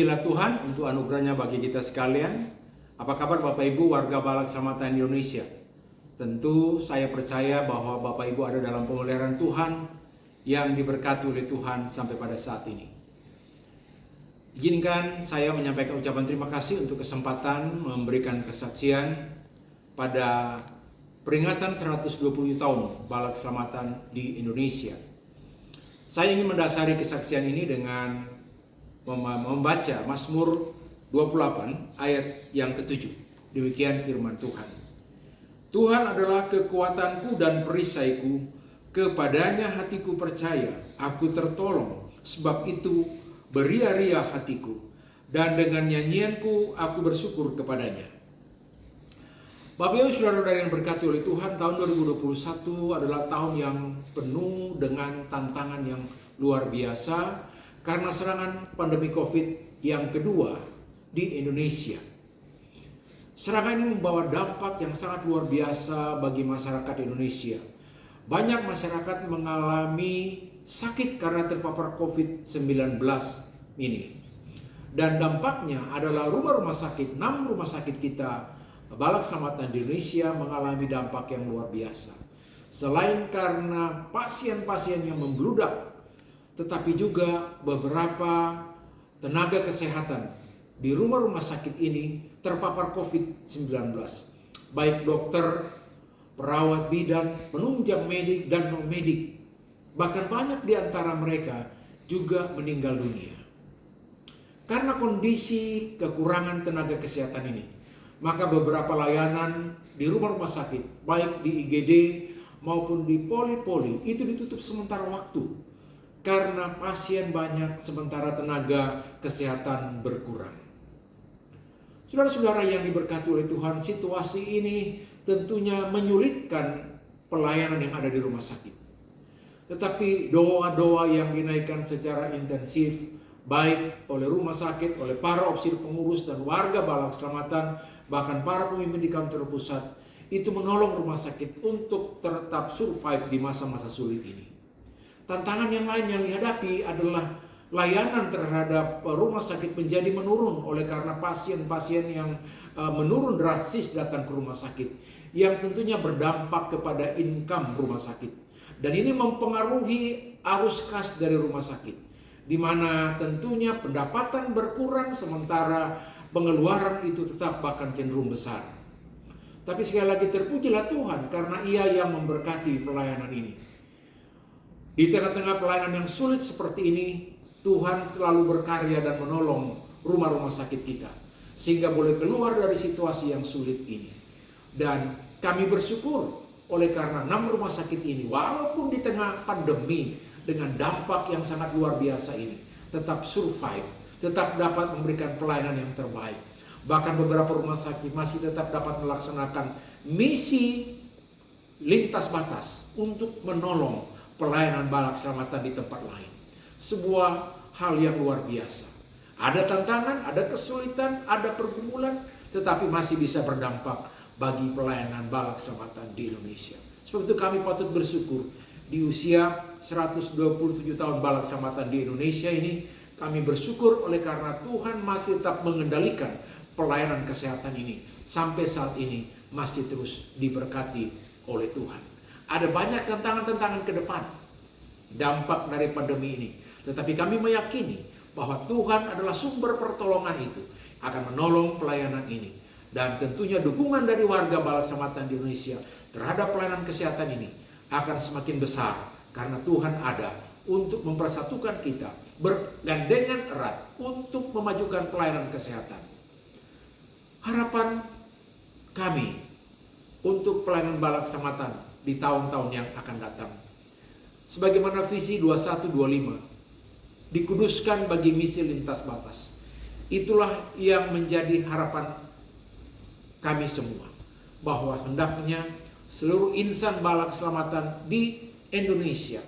Terpujilah Tuhan untuk anugerahnya bagi kita sekalian. Apa kabar Bapak Ibu warga Balak Selamatan Indonesia? Tentu saya percaya bahwa Bapak Ibu ada dalam pemeliharaan Tuhan yang diberkati oleh Tuhan sampai pada saat ini. Izinkan saya menyampaikan ucapan terima kasih untuk kesempatan memberikan kesaksian pada peringatan 120 tahun Balak Selamatan di Indonesia. Saya ingin mendasari kesaksian ini dengan membaca Mazmur 28 ayat yang ke-7. Demikian firman Tuhan. Tuhan adalah kekuatanku dan perisaiku, kepadanya hatiku percaya, aku tertolong, sebab itu beria-ria hatiku, dan dengan nyanyianku aku bersyukur kepadanya. Bapak Ibu Saudara-saudara yang berkati oleh Tuhan, tahun 2021 adalah tahun yang penuh dengan tantangan yang luar biasa karena serangan pandemi COVID yang kedua di Indonesia. Serangan ini membawa dampak yang sangat luar biasa bagi masyarakat Indonesia. Banyak masyarakat mengalami sakit karena terpapar COVID-19 ini. Dan dampaknya adalah rumah-rumah sakit, 6 rumah sakit kita Balak Selamatan di Indonesia mengalami dampak yang luar biasa. Selain karena pasien-pasien yang membludak, tetapi juga beberapa tenaga kesehatan di rumah-rumah sakit ini terpapar COVID-19. Baik dokter, perawat bidan, penunjang medik, dan non-medik. Bahkan banyak di antara mereka juga meninggal dunia. Karena kondisi kekurangan tenaga kesehatan ini, maka beberapa layanan di rumah-rumah sakit, baik di IGD maupun di poli-poli, itu ditutup sementara waktu. Karena pasien banyak sementara tenaga kesehatan berkurang. Saudara-saudara yang diberkati oleh Tuhan, situasi ini tentunya menyulitkan pelayanan yang ada di rumah sakit. Tetapi doa-doa yang dinaikkan secara intensif, baik oleh rumah sakit, oleh para opsir pengurus dan warga Balak Selamatan, bahkan para pemimpin di kantor pusat, itu menolong rumah sakit untuk tetap survive di masa-masa sulit ini. Tantangan yang lain yang dihadapi adalah layanan terhadap rumah sakit menjadi menurun oleh karena pasien-pasien yang menurun drastis datang ke rumah sakit, yang tentunya berdampak kepada income rumah sakit. Dan ini mempengaruhi arus kas dari rumah sakit, di mana tentunya pendapatan berkurang sementara pengeluaran itu tetap bahkan cenderung besar. Tapi sekali lagi terpujilah Tuhan karena Ia yang memberkati pelayanan ini. Di tengah-tengah pelayanan yang sulit seperti ini, Tuhan selalu berkarya dan menolong rumah-rumah sakit kita, sehingga boleh keluar dari situasi yang sulit ini. Dan kami bersyukur oleh karena 6 rumah sakit ini, walaupun di tengah pandemi dengan dampak yang sangat luar biasa ini, tetap survive, tetap dapat memberikan pelayanan yang terbaik. Bahkan beberapa rumah sakit masih tetap dapat melaksanakan misi lintas batas untuk menolong pelayanan Balak Selamatan di tempat lain. Sebuah hal yang luar biasa. Ada tantangan, ada kesulitan, ada pergumulan, tetapi masih bisa berdampak bagi pelayanan Balak Selamatan di Indonesia. Sebab itu kami patut bersyukur di usia 127 tahun Balak Selamatan di Indonesia ini, kami bersyukur oleh karena Tuhan masih tetap mengendalikan pelayanan kesehatan ini. Sampai saat ini masih terus diberkati oleh Tuhan. Ada banyak tantangan-tantangan ke depan, dampak dari pandemi ini. Tetapi kami meyakini bahwa Tuhan adalah sumber pertolongan itu, akan menolong pelayanan ini. Dan tentunya dukungan dari warga Balak Selamatan di Indonesia terhadap pelayanan kesehatan ini akan semakin besar. Karena Tuhan ada untuk mempersatukan kita, bergandengan erat untuk memajukan pelayanan kesehatan. Harapan kami untuk pelayanan Balak Selamatan di tahun-tahun yang akan datang, sebagaimana visi 2125, dikuduskan bagi misi lintas batas. Itulah yang menjadi harapan kami semua, bahwa hendaknya seluruh insan Balak Selamatan di Indonesia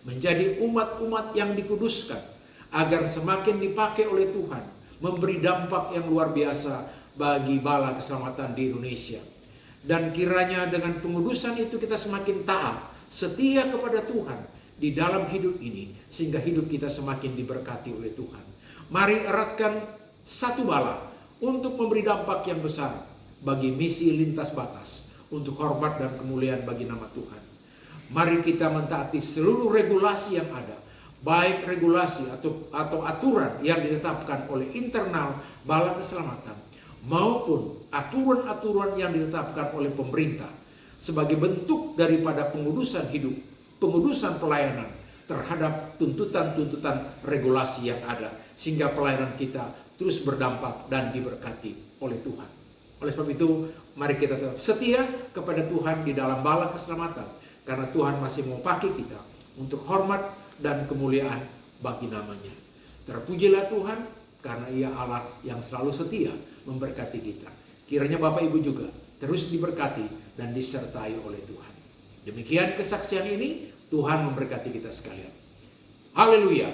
menjadi umat-umat yang dikuduskan, agar semakin dipakai oleh Tuhan, memberi dampak yang luar biasa bagi Balak Selamatan di Indonesia. Dan kiranya dengan pengudusan itu kita semakin taat, setia kepada Tuhan di dalam hidup ini, sehingga hidup kita semakin diberkati oleh Tuhan. Mari eratkan satu bala untuk memberi dampak yang besar bagi misi lintas batas untuk hormat dan kemuliaan bagi nama Tuhan. Mari kita mentaati seluruh regulasi yang ada, baik regulasi atau aturan yang ditetapkan oleh internal Bala Keselamatan maupun aturan-aturan yang ditetapkan oleh pemerintah sebagai bentuk daripada pengudusan hidup, pengudusan pelayanan terhadap tuntutan-tuntutan regulasi yang ada, sehingga pelayanan kita terus berdampak dan diberkati oleh Tuhan. Oleh sebab itu, mari kita tetap setia kepada Tuhan di dalam Bala Keselamatan, karena Tuhan masih mau pakai kita untuk hormat dan kemuliaan bagi namanya. Terpujilah Tuhan, karena Ia Allah yang selalu setia memberkati kita. Kiranya Bapak Ibu juga terus diberkati dan disertai oleh Tuhan. Demikian kesaksian ini, Tuhan memberkati kita sekalian. Haleluya.